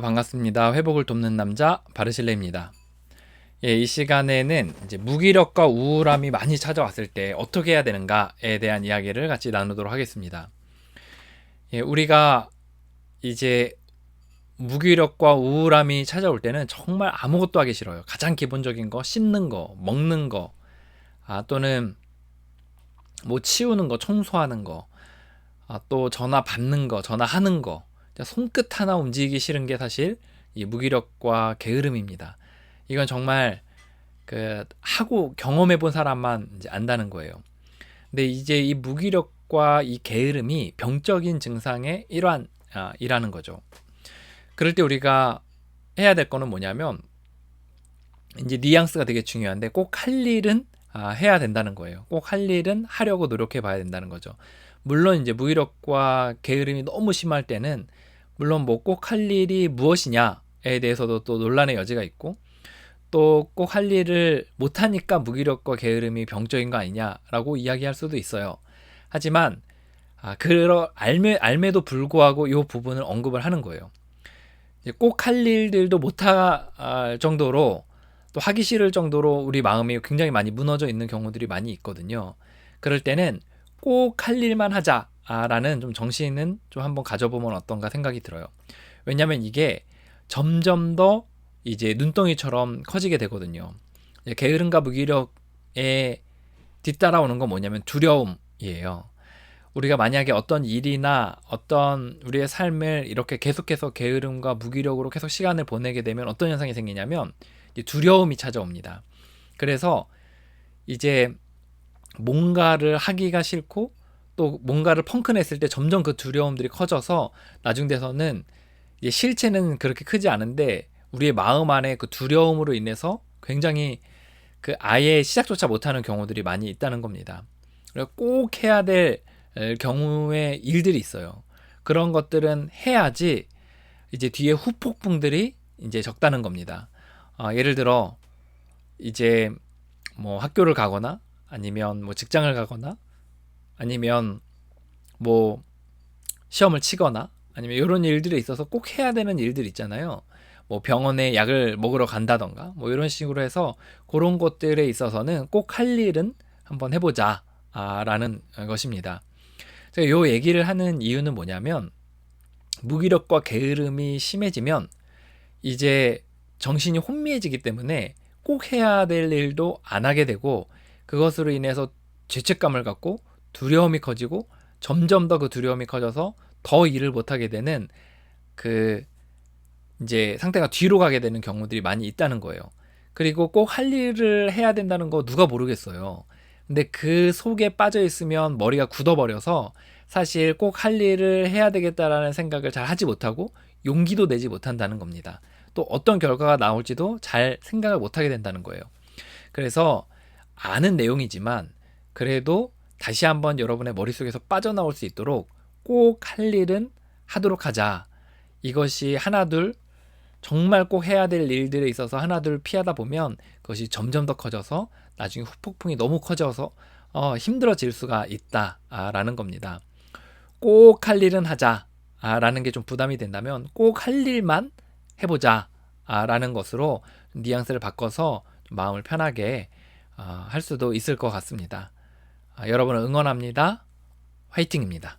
반갑습니다. 회복을 돕는 남자 바르실레입니다. 이 시간에는 이제 무기력과 우울함이 많이 찾아왔을 때 어떻게 해야 되는가에 대한 이야기를 같이 나누도록 하겠습니다. 우리가 이제 무기력과 우울함이 찾아올 때는 정말 아무것도 하기 싫어요. 가장 기본적인 거, 씻는 거, 먹는 거, 또는 뭐 치우는 거, 청소하는 거, 또 전화 받는 거, 전화하는 거, 손끝 하나 움직이기 싫은 게 사실 이 무기력과 게으름입니다. 이건 정말 하고 경험해 본 사람만 이제 안다는 거예요. 근데 이제 이 무기력과 이 게으름이 병적인 증상의 일환이라는 거죠. 그럴 때 우리가 해야 될 거는 뭐냐면, 이제 뉘앙스가 되게 중요한데, 꼭 할 일은 해야 된다는 거예요. 꼭 할 일은 하려고 노력해 봐야 된다는 거죠. 물론 이제 무기력과 게으름이 너무 심할 때는 물론 뭐 꼭 할 일이 무엇이냐에 대해서도 또 논란의 여지가 있고, 또 꼭 할 일을 못하니까 무기력과 게으름이 병적인 거 아니냐라고 이야기할 수도 있어요. 하지만 알매도 불구하고 이 부분을 언급을 하는 거예요. 꼭 할 일들도 못할 정도로, 또 하기 싫을 정도로 우리 마음이 굉장히 많이 무너져 있는 경우들이 많이 있거든요. 그럴 때는 꼭 할 일만 하자라는 좀 정신은 좀 한번 가져보면 어떤가 생각이 들어요. 왜냐하면 이게 점점 더 이제 눈덩이처럼 커지게 되거든요. 게으름과 무기력에 뒤따라오는 건 뭐냐면 두려움이에요. 우리가 만약에 어떤 일이나 어떤 우리의 삶을 이렇게 계속해서 게으름과 무기력으로 계속 시간을 보내게 되면 어떤 현상이 생기냐면 두려움이 찾아옵니다. 그래서 이제 뭔가를 하기가 싫고, 또 뭔가를 펑크냈을 때 점점 그 두려움들이 커져서 나중 돼서는 실체는 그렇게 크지 않은데 우리의 마음 안에 그 두려움으로 인해서 굉장히 아예 시작조차 못하는 경우들이 많이 있다는 겁니다. 꼭 해야 될 경우의 일들이 있어요. 그런 것들은 해야지 이제 뒤에 후폭풍들이 이제 적다는 겁니다. 예를 들어 이제 뭐 학교를 가거나, 아니면 뭐 직장을 가거나, 아니면 뭐 시험을 치거나, 아니면 이런 일들에 있어서 꼭 해야 되는 일들 있잖아요. 뭐 병원에 약을 먹으러 간다던가 뭐 이런 식으로 해서 그런 것들에 있어서는 꼭 할 일은 한번 해보자 라는 것입니다. 제가 요 얘기를 하는 이유는 뭐냐면, 무기력과 게으름이 심해지면 이제 정신이 혼미해지기 때문에 꼭 해야 될 일도 안 하게 되고, 그것으로 인해서 죄책감을 갖고 두려움이 커지고, 점점 더 그 두려움이 커져서 더 일을 못하게 되는 이제 상태가 뒤로 가게 되는 경우들이 많이 있다는 거예요. 그리고 꼭 할 일을 해야 된다는 거 누가 모르겠어요. 근데 그 속에 빠져 있으면 머리가 굳어버려서 사실 꼭 할 일을 해야 되겠다라는 생각을 잘 하지 못하고 용기도 내지 못한다는 겁니다. 또 어떤 결과가 나올지도 잘 생각을 못하게 된다는 거예요. 그래서 아는 내용이지만 그래도 다시 한번 여러분의 머릿속에서 빠져나올 수 있도록 꼭 할 일은 하도록 하자. 이것이 하나둘 정말 꼭 해야 될 일들에 있어서 하나둘 피하다 보면 그것이 점점 더 커져서 나중에 후폭풍이 너무 커져서 힘들어질 수가 있다라는 겁니다. 꼭 할 일은 하자라는 게 좀 부담이 된다면 꼭 할 일만 해보자라는 것으로 뉘앙스를 바꿔서 좀 마음을 편하게 할 수도 있을 것 같습니다. 여러분을 응원합니다. 화이팅입니다.